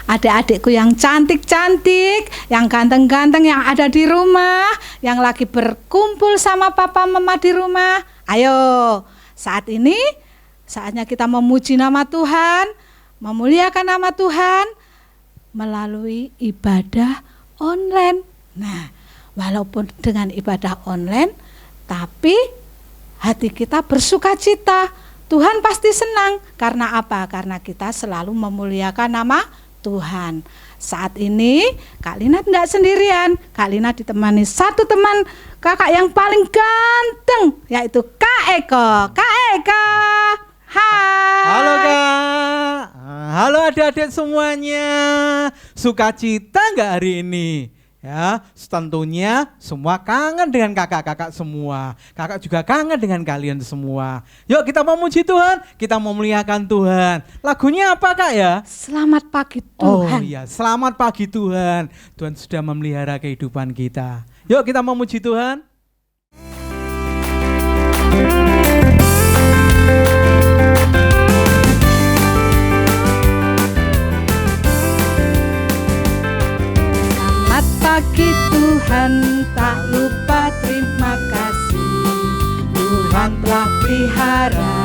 adik-adikku yang cantik-cantik, yang ganteng-ganteng yang ada di rumah, yang lagi berkumpul sama papa mama di rumah. Ayo, saat ini saatnya kita memuji nama Tuhan, memuliakan nama Tuhan melalui ibadah online. Nah, walaupun dengan ibadah online, tapi hati kita bersukacita. Tuhan pasti senang. Karena apa? Karena kita selalu memuliakan nama Tuhan. Saat ini Kak Lina tidak sendirian. Kak Lina ditemani satu teman kakak yang paling ganteng, yaitu Kak Eko. Kak Eko, hai. Halo Kak. Halo adik-adik semuanya. Sukacita nggak hari ini? Ya, tentunya semua kangen dengan kakak-kakak semua. Kakak juga kangen dengan kalian semua. Yuk kita memuji Tuhan, kita memuliakan Tuhan. Lagunya apa Kak ya? Selamat pagi Tuhan. Oh iya, selamat pagi Tuhan. Tuhan sudah memelihara kehidupan kita. Yuk kita memuji Tuhan. Pagi Tuhan, tak lupa terima kasih. Tuhan telah pelihara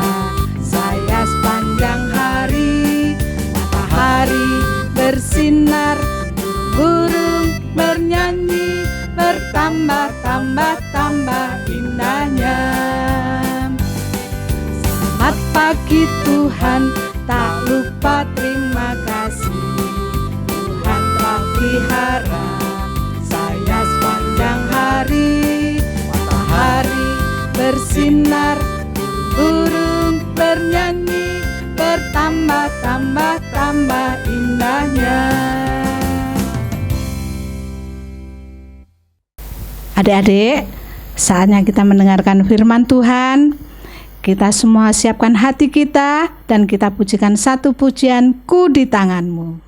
saya sepanjang hari. Matahari bersinar, burung bernyanyi, bertambah-tambah indahnya. Selamat pagi Tuhan, tak lupa terima kasih. Tuhan telah pelihara sepanjang hari. Matahari bersinar, burung bernyanyi, bertambah-tambah indahnya. Adik-adik, saatnya kita mendengarkan firman Tuhan. Kita semua siapkan hati kita dan kita pujikan satu pujian, Ku di Tanganmu.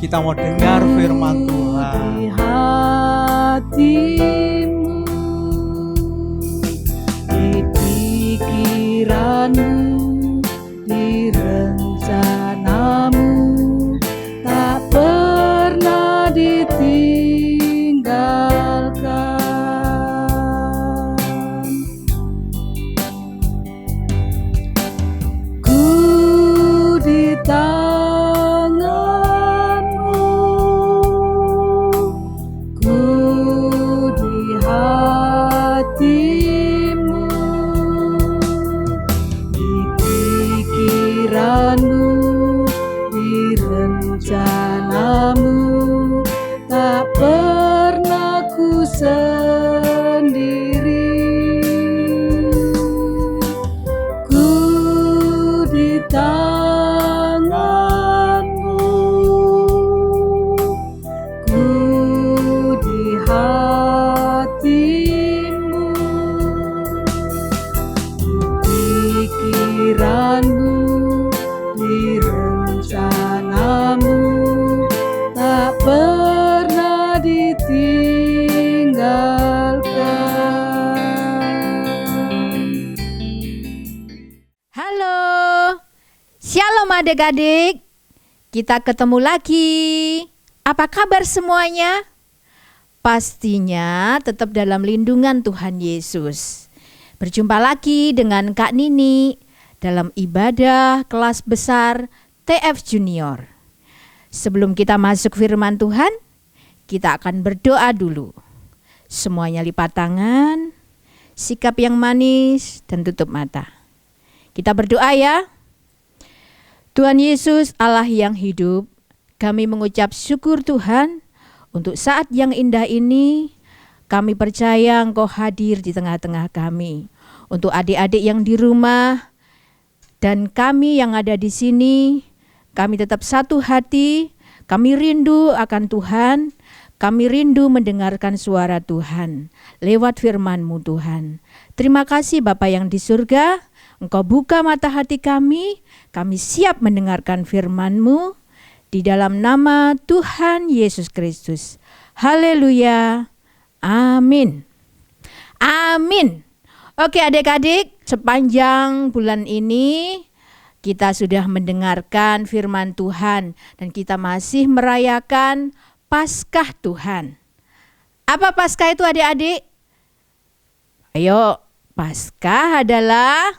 Kita mau dengar firman Tuhan. Di hatimu, di pikiranmu, di rencanamu, tak pernah ditinggalkan. Ku di adik-adik, kita ketemu lagi. Apa kabar semuanya? Pastinya tetap dalam lindungan Tuhan Yesus. Berjumpa lagi dengan Kak Nini dalam ibadah kelas besar TF Junior. Sebelum kita masuk firman Tuhan, kita akan berdoa dulu. Semuanya lipat tangan, sikap yang manis dan tutup mata. Kita berdoa ya. Tuhan Yesus, Allah yang hidup, kami mengucap syukur Tuhan untuk saat yang indah ini. Kami percaya Engkau hadir di tengah-tengah kami. Untuk adik-adik yang di rumah dan kami yang ada di sini, kami tetap satu hati. Kami rindu akan Tuhan. Kami rindu mendengarkan suara Tuhan lewat firman-Mu Tuhan. Terima kasih Bapa yang di surga, Engkau buka mata hati kami siap mendengarkan firman-Mu di dalam nama Tuhan Yesus Kristus. Haleluya, amin. Amin. Oke adik-adik, sepanjang bulan ini kita sudah mendengarkan firman Tuhan dan kita masih merayakan Paskah Tuhan. Apa Paskah itu adik-adik? Ayo, Paskah adalah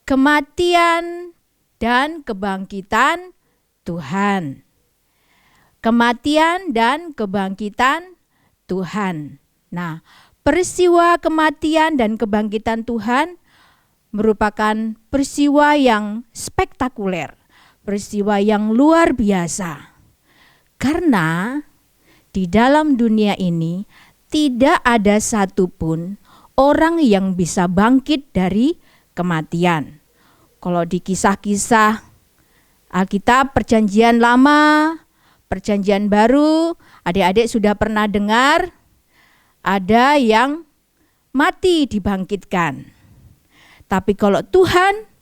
kematian dan kebangkitan Tuhan. Kematian dan kebangkitan Tuhan. Nah, peristiwa kematian dan kebangkitan Tuhan merupakan peristiwa yang spektakuler, peristiwa yang luar biasa. Karena di dalam dunia ini tidak ada satupun orang yang bisa bangkit dari kematian. Kalau di kisah-kisah Alkitab Perjanjian Lama, Perjanjian Baru, adik-adik sudah pernah dengar ada yang mati dibangkitkan. Tapi kalau Tuhan,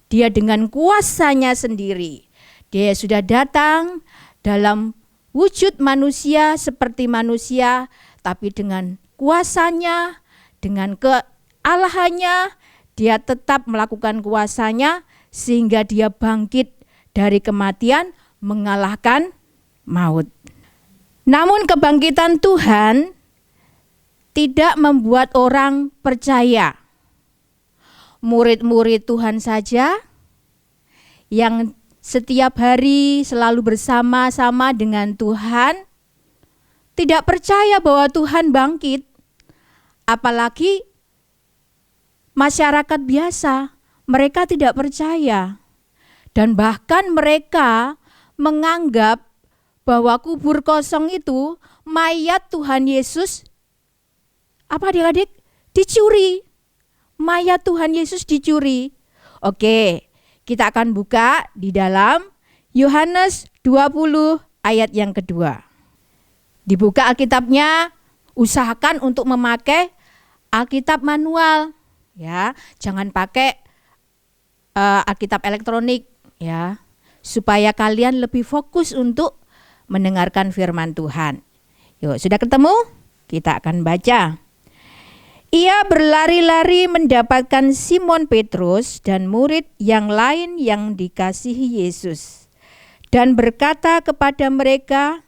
Dia dengan kuasanya sendiri, Dia sudah datang dalam wujud manusia seperti manusia, tapi dengan kuasanya, dengan kealahannya, Dia tetap melakukan kuasanya sehingga Dia bangkit dari kematian, mengalahkan maut. Namun kebangkitan Tuhan tidak membuat orang percaya. Murid-murid Tuhan saja yang setiap hari selalu bersama-sama dengan Tuhan tidak percaya bahwa Tuhan bangkit. Apalagi masyarakat biasa, mereka tidak percaya. Dan bahkan mereka menganggap bahwa kubur kosong itu mayat Tuhan Yesus adik-adik dicuri. Mayat Tuhan Yesus dicuri. Oke, kita akan buka di dalam Yohanes 20 ayat yang kedua. Dibuka Alkitabnya, usahakan untuk memakai Alkitab manual ya, jangan pakai Alkitab elektronik ya, supaya kalian lebih fokus untuk mendengarkan firman Tuhan. Yuk, sudah ketemu? Kita akan baca. Ia berlari-lari mendapatkan Simon Petrus dan murid yang lain yang dikasihi Yesus, dan berkata kepada mereka,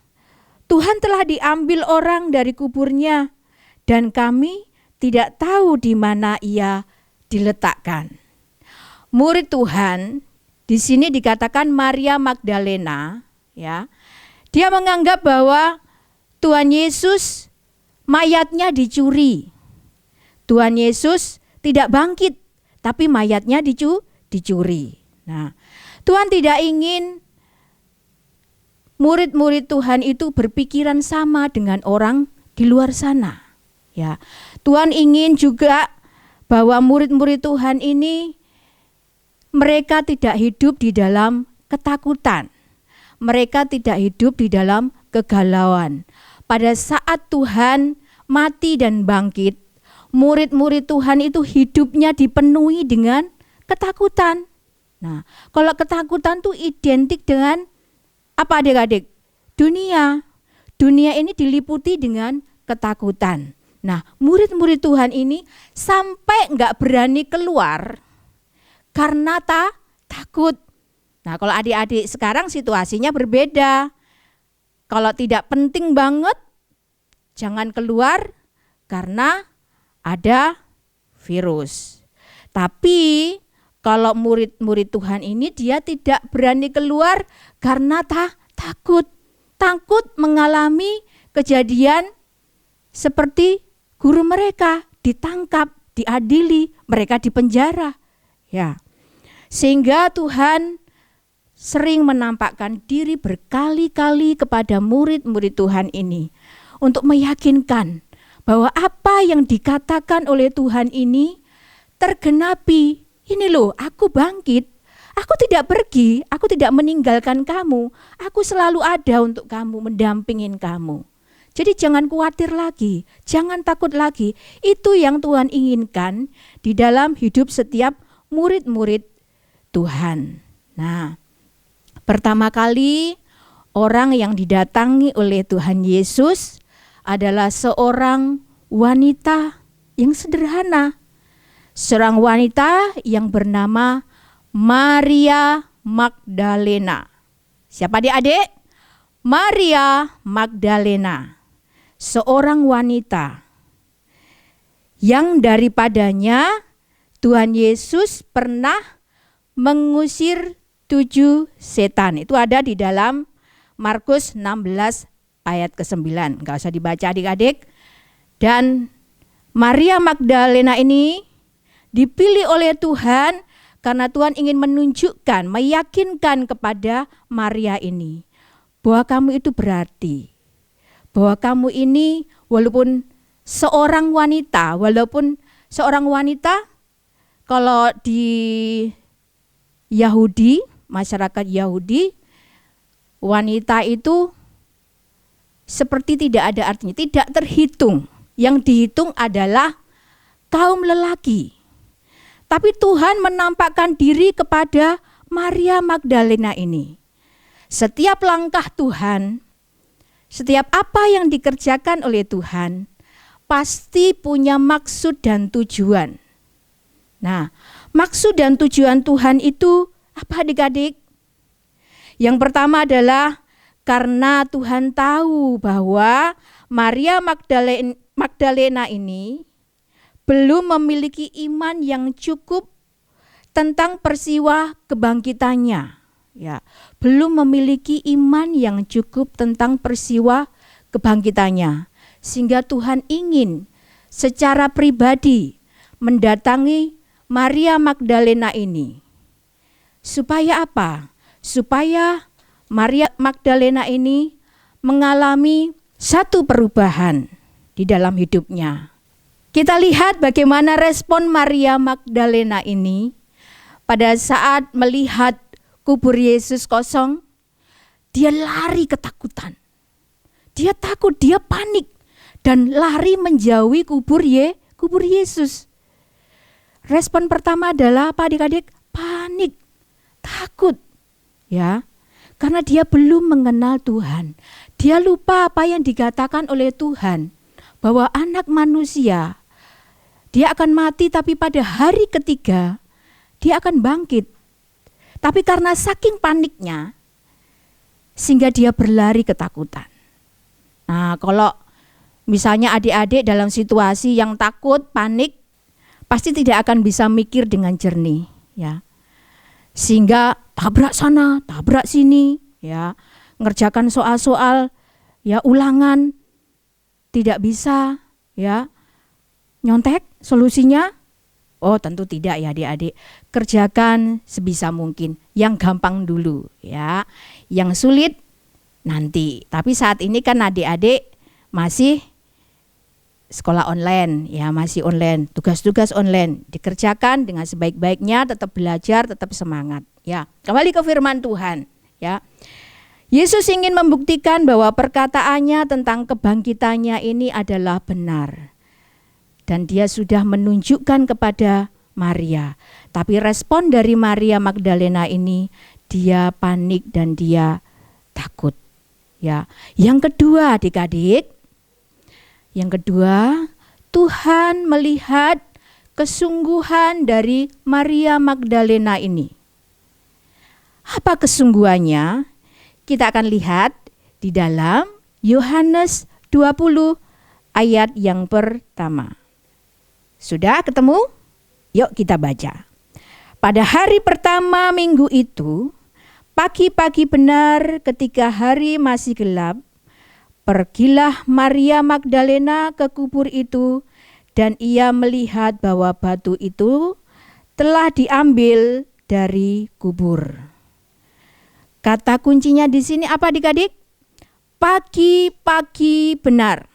Tuhan telah diambil orang dari kuburnya, dan kami tidak tahu di mana ia diletakkan. Murid Tuhan di sini dikatakan Maria Magdalena, ya. Dia menganggap bahwa Tuhan Yesus mayatnya dicuri. Tuhan Yesus tidak bangkit, tapi mayatnya dicuri. Nah, Tuhan tidak ingin murid-murid Tuhan itu berpikiran sama dengan orang di luar sana. Ya, Tuhan ingin juga bahwa murid-murid Tuhan ini mereka tidak hidup di dalam ketakutan. Mereka tidak hidup di dalam kegalauan. Pada saat Tuhan mati dan bangkit, murid-murid Tuhan itu hidupnya dipenuhi dengan ketakutan. Nah, kalau ketakutan itu identik dengan apa adik-adik? Dunia. Dunia ini diliputi dengan ketakutan. Nah, murid-murid Tuhan ini sampai enggak berani keluar karena takut. Nah, kalau adik-adik sekarang situasinya berbeda. Kalau tidak penting banget, jangan keluar karena ada virus. Tapi kalau murid-murid Tuhan ini dia tidak berani keluar karena takut. Takut mengalami kejadian seperti guru mereka ditangkap, diadili, mereka dipenjara. Ya. Sehingga Tuhan sering menampakkan diri berkali-kali kepada murid-murid Tuhan ini untuk meyakinkan bahwa apa yang dikatakan oleh Tuhan ini tergenapi. Ini loh, aku bangkit, aku tidak pergi, aku tidak meninggalkan kamu, aku selalu ada untuk kamu, mendampingin kamu. Jadi jangan khawatir lagi, jangan takut lagi. Itu yang Tuhan inginkan di dalam hidup setiap murid-murid Tuhan. Nah, pertama kali orang yang didatangi oleh Tuhan Yesus adalah seorang wanita yang sederhana. Seorang wanita yang bernama Maria Magdalena. Siapa adik-adik? Maria Magdalena. Seorang wanita yang daripadanya Tuhan Yesus pernah mengusir 7 setan. Itu ada di dalam Markus 16 ayat ke-9. Enggak usah dibaca adik-adik. Dan Maria Magdalena ini dipilih oleh Tuhan karena Tuhan ingin menunjukkan, meyakinkan kepada Maria ini bahwa kamu itu berarti. Bahwa kamu ini walaupun seorang wanita kalau di Yahudi, masyarakat Yahudi, wanita itu seperti tidak ada artinya, tidak terhitung. Yang dihitung adalah kaum lelaki. Tapi Tuhan menampakkan diri kepada Maria Magdalena ini. Setiap langkah Tuhan, setiap apa yang dikerjakan oleh Tuhan, pasti punya maksud dan tujuan. Nah, maksud dan tujuan Tuhan itu apa adik-adik? Yang pertama adalah karena Tuhan tahu bahwa Maria Magdalena ini belum memiliki iman yang cukup tentang peristiwa kebangkitannya. Ya, belum memiliki iman yang cukup tentang peristiwa kebangkitannya. Sehingga Tuhan ingin secara pribadi mendatangi Maria Magdalena ini. Supaya apa? Supaya Maria Magdalena ini mengalami satu perubahan di dalam hidupnya. Kita lihat bagaimana respon Maria Magdalena ini pada saat melihat kubur Yesus kosong. Dia lari ketakutan. Dia takut, dia panik dan lari menjauhi kubur Yesus. Respon pertama adalah apa adik-adik? Panik, takut. Ya, karena dia belum mengenal Tuhan. Dia lupa apa yang dikatakan oleh Tuhan bahwa anak manusia dia akan mati tapi pada hari ketiga dia akan bangkit. Tapi karena saking paniknya sehingga dia berlari ketakutan. Nah, kalau misalnya adik-adik dalam situasi yang takut, panik, pasti tidak akan bisa mikir dengan jernih, ya. Sehingga tabrak sana, tabrak sini, ya. Ngerjakan soal-soal, ya, ulangan tidak bisa, ya. Nyontek solusinya? Oh, tentu tidak ya adik-adik. Kerjakan sebisa mungkin. Yang gampang dulu, ya. Yang sulit nanti. Tapi saat ini kan adik-adik masih sekolah online, ya, masih online, tugas-tugas online dikerjakan dengan sebaik-baiknya, tetap belajar, tetap semangat, ya. Kembali ke firman Tuhan, ya. Yesus ingin membuktikan bahwa perkataannya tentang kebangkitannya ini adalah benar. Dan dia sudah menunjukkan kepada Maria. Tapi respon dari Maria Magdalena ini, dia panik dan dia takut, ya. Yang kedua adik-adik, Tuhan melihat kesungguhan dari Maria Magdalena ini. Apa kesungguhannya? Kita akan lihat di dalam Yohanes 20 ayat yang pertama. Sudah ketemu? Yuk kita baca. Pada hari pertama minggu itu, pagi-pagi benar ketika hari masih gelap, pergilah Maria Magdalena ke kubur itu dan ia melihat bahwa batu itu telah diambil dari kubur. Kata kuncinya di sini apa adik-adik? Pagi-pagi benar.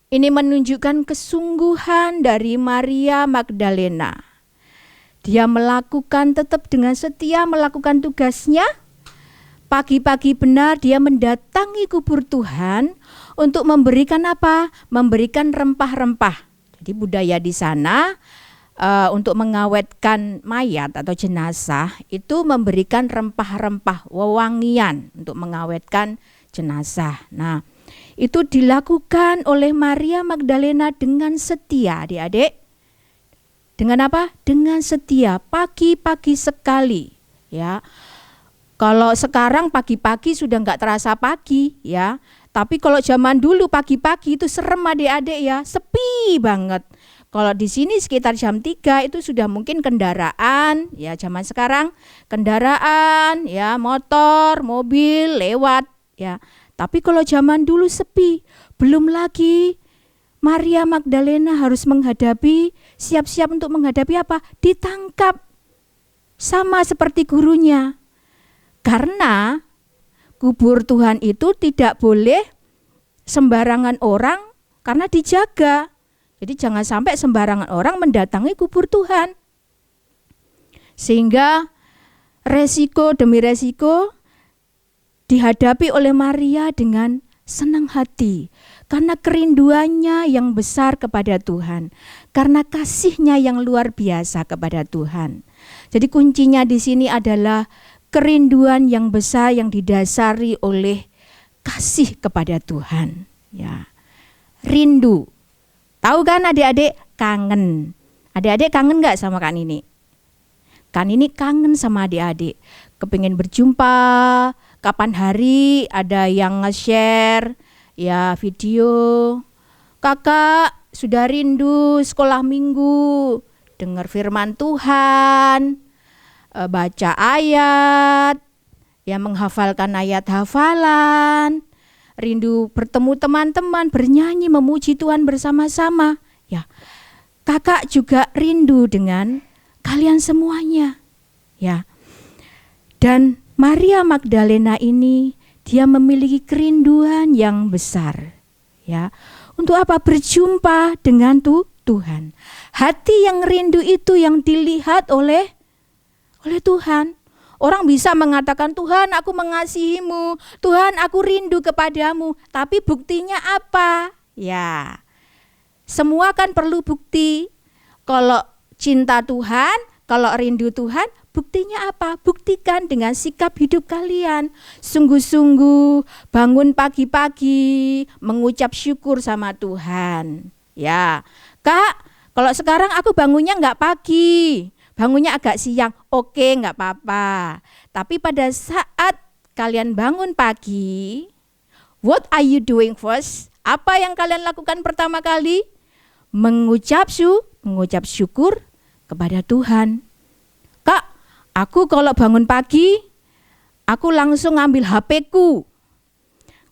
Ini menunjukkan kesungguhan dari Maria Magdalena. Dia melakukan tetap dengan setia melakukan tugasnya. Pagi-pagi benar dia mendatangi kubur Tuhan untuk memberikan apa? Memberikan rempah-rempah. Jadi budaya di sana untuk mengawetkan mayat atau jenazah itu memberikan rempah-rempah wewangian untuk mengawetkan jenazah. Nah, itu dilakukan oleh Maria Magdalena dengan setia, adik-adik. Dengan apa? Dengan setia, pagi-pagi sekali, ya. Kalau sekarang pagi-pagi sudah enggak terasa pagi, ya. Tapi kalau zaman dulu pagi-pagi itu serem adik-adik ya, sepi banget. Kalau di sini sekitar jam 3 itu sudah mungkin kendaraan, ya zaman sekarang kendaraan, ya motor, mobil lewat, ya. Tapi kalau zaman dulu sepi, belum lagi Maria Magdalena harus menghadapi, siap-siap untuk menghadapi apa? Ditangkap sama seperti gurunya. Karena kubur Tuhan itu tidak boleh sembarangan orang karena dijaga. Jadi jangan sampai sembarangan orang mendatangi kubur Tuhan. Sehingga resiko demi resiko dihadapi oleh Maria dengan senang hati. Karena kerinduannya yang besar kepada Tuhan. Karena kasihnya yang luar biasa kepada Tuhan. Jadi kuncinya di sini adalah kerinduan yang besar yang didasari oleh kasih kepada Tuhan. Ya, rindu. Tahu kan adik-adik? Kangen. Adik-adik kangen gak sama Kak Nini? Kak Nini kangen sama adik-adik. Kepingin berjumpa. Kapan hari ada yang nge-share ya video. Kakak sudah rindu sekolah minggu. Dengar firman Tuhan. Baca ayat. Ya menghafalkan ayat hafalan. Rindu bertemu teman-teman, bernyanyi, memuji Tuhan bersama-sama. Ya, kakak juga rindu dengan kalian semuanya. Ya, dan Maria Magdalena ini dia memiliki kerinduan yang besar. Ya, untuk apa? Berjumpa dengan Tuhan. Hati yang rindu itu yang dilihat oleh Tuhan. Orang bisa mengatakan, Tuhan aku mengasihimu, Tuhan aku rindu kepadamu. Tapi buktinya apa? Ya, semua kan perlu bukti. Kalau cinta Tuhan, kalau rindu Tuhan, buktinya apa? Buktikan dengan sikap hidup kalian. Sungguh-sungguh bangun pagi-pagi, mengucap syukur sama Tuhan. Ya, Kak, kalau sekarang aku bangunnya enggak pagi. Bangunnya agak siang, oke enggak apa-apa. Tapi pada saat kalian bangun pagi, what are you doing first? Apa yang kalian lakukan pertama kali? Mengucap syukur kepada Tuhan. Kak, aku kalau bangun pagi, aku langsung ngambil HP-ku.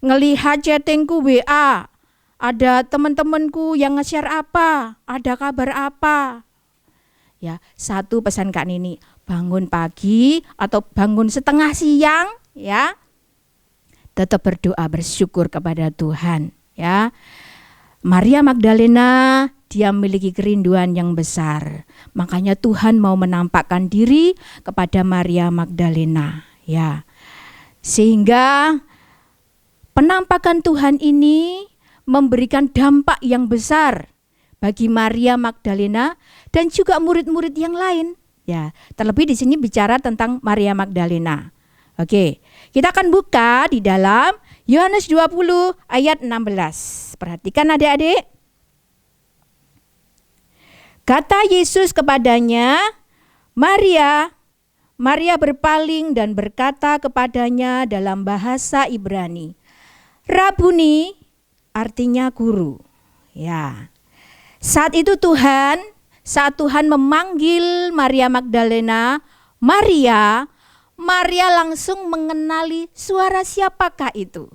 Ngelihat chattingku WA, ada teman-temanku yang nge-share apa, ada kabar apa. Ya, satu pesan Kak Nini, bangun pagi atau bangun setengah siang ya, tetap berdoa bersyukur kepada Tuhan ya. Maria Magdalena dia memiliki kerinduan yang besar. Makanya Tuhan mau menampakkan diri kepada Maria Magdalena ya. Sehingga penampakan Tuhan ini memberikan dampak yang besar bagi Maria Magdalena dan juga murid-murid yang lain. Ya, terlebih di sini bicara tentang Maria Magdalena. Oke, kita akan buka di dalam Yohanes 20 ayat 16. Perhatikan adik-adik. Kata Yesus kepadanya, Maria. Maria berpaling dan berkata kepadanya dalam bahasa Ibrani, Rabuni, artinya guru. Ya. Saat itu saat Tuhan memanggil Maria Magdalena, Maria langsung mengenali suara siapakah itu.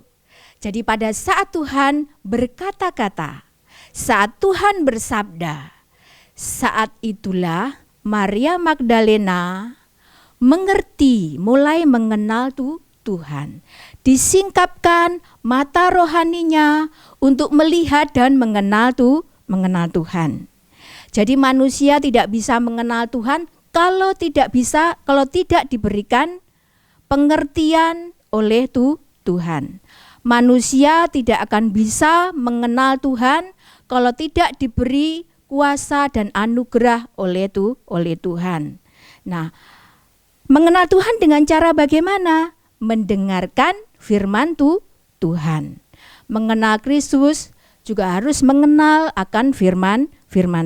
Jadi pada saat Tuhan berkata-kata, saat Tuhan bersabda, saat itulah Maria Magdalena mengerti, mulai mengenal Tuhan. Disingkapkan mata rohaninya untuk melihat dan mengenal Tuhan. Jadi manusia tidak bisa mengenal Tuhan kalau tidak diberikan pengertian oleh Tuhan. Manusia tidak akan bisa mengenal Tuhan kalau tidak diberi kuasa dan anugerah oleh Tuhan. Nah, mengenal Tuhan dengan cara bagaimana? Mendengarkan firman Tuhan. Mengenal Kristus juga harus mengenal akan firman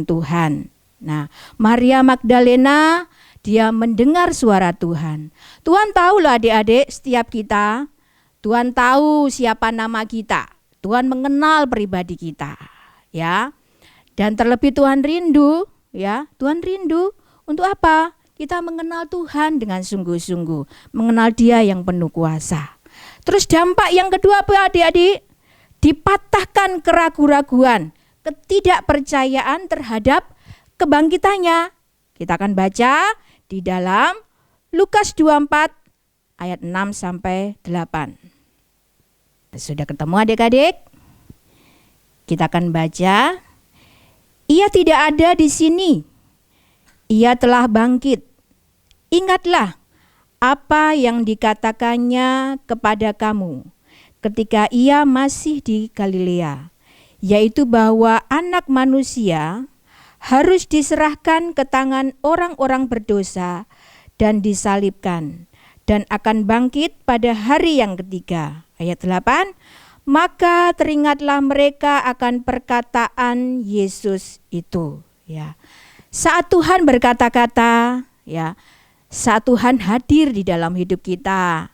Tuhan. Nah, Maria Magdalena dia mendengar suara Tuhan. Tuhan tahu loh adik-adik, setiap kita. Tuhan tahu siapa nama kita. Tuhan mengenal pribadi kita, ya. Dan terlebih Tuhan rindu, ya. Tuhan rindu untuk apa? Kita mengenal Tuhan dengan sungguh-sungguh, mengenal Dia yang penuh kuasa. Terus dampak yang kedua apa adik-adik? Dipatahkan keraguan-raguan, ketidakpercayaan terhadap kebangkitannya. Kita akan baca di dalam Lukas 24 ayat 6 sampai 8. Sudah ketemu adik-adik? Kita akan baca. Ia tidak ada di sini. Ia telah bangkit. Ingatlah apa yang dikatakannya kepada kamu ketika ia masih di Galilea, yaitu bahwa Anak Manusia harus diserahkan ke tangan orang-orang berdosa dan disalibkan, dan akan bangkit pada hari yang ketiga. Ayat 8, maka teringatlah mereka akan perkataan Yesus itu. Ya. Saat Tuhan berkata-kata, ya, saat Tuhan hadir di dalam hidup kita,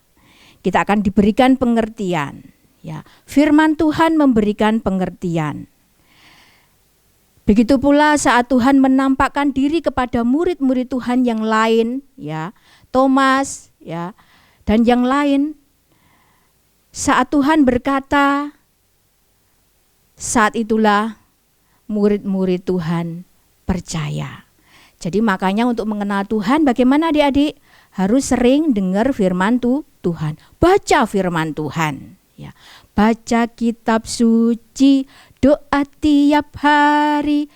kita akan diberikan pengertian. Ya. Firman Tuhan memberikan pengertian. Begitu pula saat Tuhan menampakkan diri kepada murid-murid Tuhan yang lain, ya, Thomas, ya, dan yang lain. Saat Tuhan berkata, saat itulah murid-murid Tuhan percaya. Jadi makanya untuk mengenal Tuhan bagaimana adik-adik? Harus sering dengar firman Tuhan, baca firman Tuhan, ya. Baca kitab suci, doa tiap hari,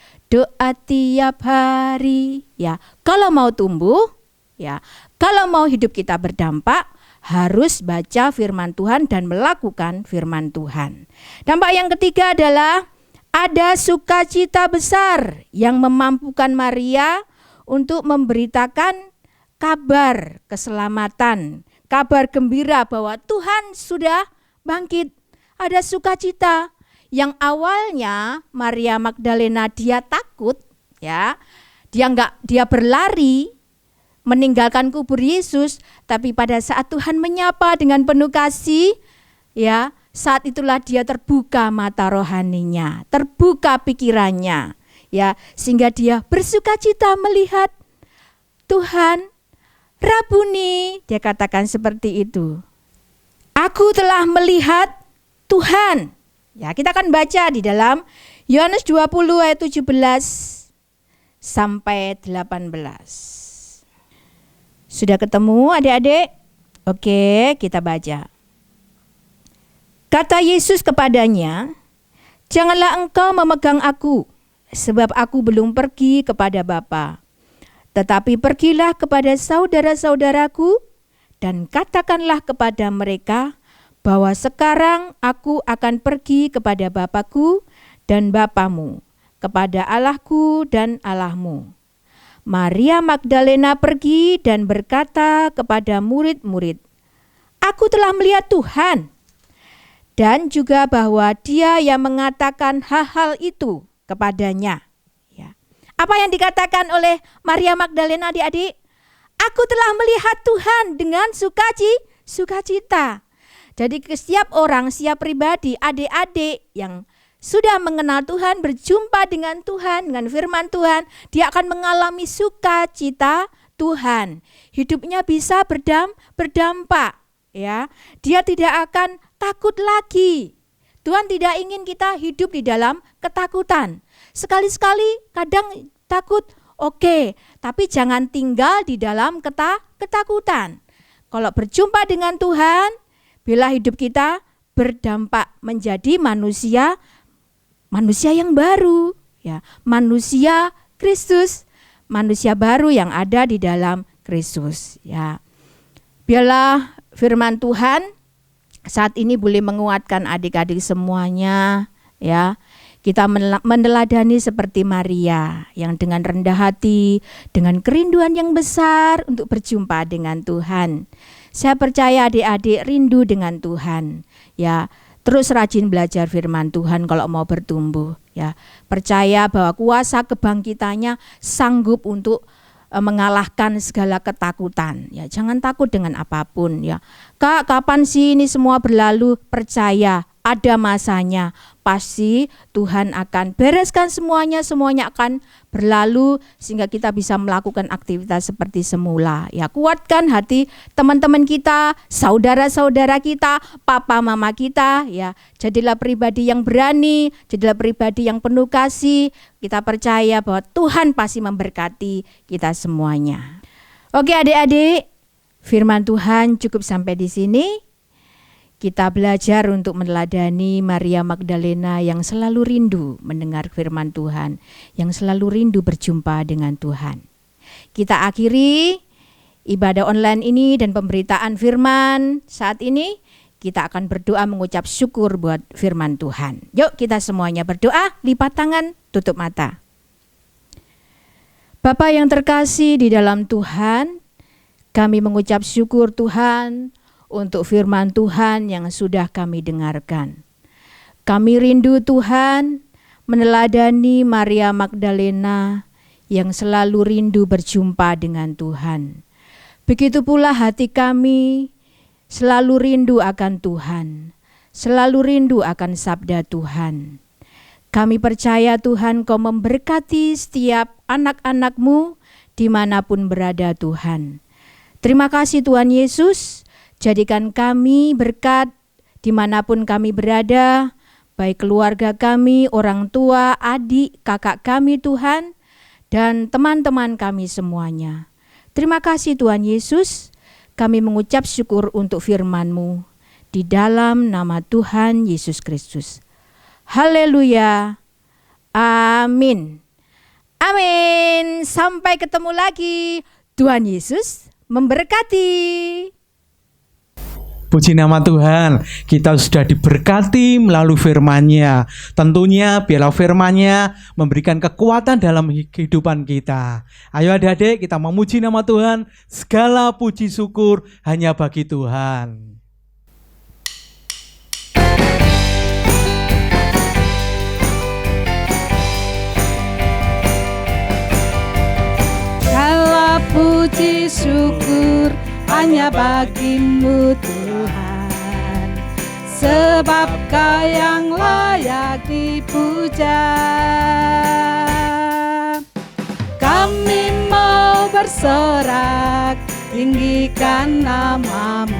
ya. Kalau mau tumbuh, ya, kalau mau hidup kita berdampak, harus baca firman Tuhan dan melakukan firman Tuhan. Dampak yang ketiga adalah ada sukacita besar yang memampukan Maria untuk memberitakan kabar keselamatan, kabar gembira bahwa Tuhan sudah bangkit. Ada sukacita yang awalnya Maria Magdalena dia takut, ya. Dia berlari meninggalkan kubur Yesus, tapi pada saat Tuhan menyapa dengan penuh kasih, ya, saat itulah dia terbuka mata rohaninya, terbuka pikirannya, ya, sehingga dia bersukacita melihat Tuhan. Rabuni, dia katakan seperti itu. Aku telah melihat Tuhan. Ya, kita akan baca di dalam Yohanes 20 ayat 17 sampai 18. Sudah ketemu adik-adik? Oke, kita baca. Kata Yesus kepadanya, janganlah engkau memegang aku, sebab aku belum pergi kepada Bapa. Tetapi pergilah kepada saudara-saudaraku dan katakanlah kepada mereka bahwa sekarang aku akan pergi kepada Bapakku dan Bapamu, kepada Allahku dan Allahmu. Maria Magdalena pergi dan berkata kepada murid-murid, aku telah melihat Tuhan, dan juga bahwa Dia yang mengatakan hal-hal itu kepadanya. Ya. Apa yang dikatakan oleh Maria Magdalena adik-adik? Aku telah melihat Tuhan dengan sukacita. Jadi setiap orang, setiap pribadi, adik-adik yang sudah mengenal Tuhan, berjumpa dengan Tuhan, dengan firman Tuhan, dia akan mengalami sukacita Tuhan. Hidupnya bisa berdampak, ya. Dia tidak akan takut lagi. Tuhan tidak ingin kita hidup di dalam ketakutan. Sekali-sekali kadang takut, Oke, tapi jangan tinggal di dalam ketakutan. Kalau berjumpa dengan Tuhan, bila hidup kita berdampak menjadi manusia yang baru, ya, manusia Kristus, manusia baru yang ada di dalam Kristus, ya. Biarlah firman Tuhan saat ini boleh menguatkan adik-adik semuanya, ya. Kita meneladani seperti Maria yang dengan rendah hati, dengan kerinduan yang besar untuk berjumpa dengan Tuhan. Saya percaya adik-adik rindu dengan Tuhan, ya. Terus rajin belajar firman Tuhan kalau mau bertumbuh, ya. Percaya bahwa kuasa kebangkitannya sanggup untuk mengalahkan segala ketakutan, ya. Jangan takut dengan apapun, ya. Kak, kapan sih ini semua berlalu? Percaya ada masanya, pasti Tuhan akan bereskan semuanya akan berlalu sehingga kita bisa melakukan aktivitas seperti semula, ya. Kuatkan hati teman-teman kita, saudara-saudara kita, papa mama kita, ya. Jadilah pribadi yang berani, jadilah pribadi yang penuh kasih. Kita percaya bahwa Tuhan pasti memberkati kita semuanya. Oke adik-adik, firman Tuhan cukup sampai di sini. Kita belajar untuk meneladani Maria Magdalena yang selalu rindu mendengar firman Tuhan, yang selalu rindu berjumpa dengan Tuhan. Kita akhiri ibadah online ini dan pemberitaan firman saat ini. Kita akan berdoa mengucap syukur buat firman Tuhan. Yuk kita semuanya berdoa, lipat tangan, tutup mata. Bapa yang terkasih di dalam Tuhan, kami mengucap syukur Tuhan untuk firman Tuhan yang sudah kami dengarkan. Kami rindu Tuhan meneladani Maria Magdalena yang selalu rindu berjumpa dengan Tuhan. Begitu pula hati kami selalu rindu akan Tuhan, selalu rindu akan sabda Tuhan. Kami percaya Tuhan Kau memberkati setiap anak-anak-Mu dimanapun berada Tuhan. Terima kasih Tuhan Yesus. Jadikan kami berkat dimanapun kami berada, baik keluarga kami, orang tua, adik, kakak kami Tuhan, dan teman-teman kami semuanya. Terima kasih Tuhan Yesus, kami mengucap syukur untuk firman-Mu di dalam nama Tuhan Yesus Kristus. Haleluya, amin. Amin, sampai ketemu lagi. Tuhan Yesus memberkati. Puji nama Tuhan, kita sudah diberkati melalui firman-Nya. Tentunya biarlah firman-Nya memberikan kekuatan dalam kehidupan kita. Ayo adik-adik, kita memuji nama Tuhan. Segala puji syukur hanya bagi Tuhan. Segala puji syukur hanya bagi-Mu Tuhan, sebab Kau yang layak dipuja. Kami mau bersorak, tinggikan nama-Mu,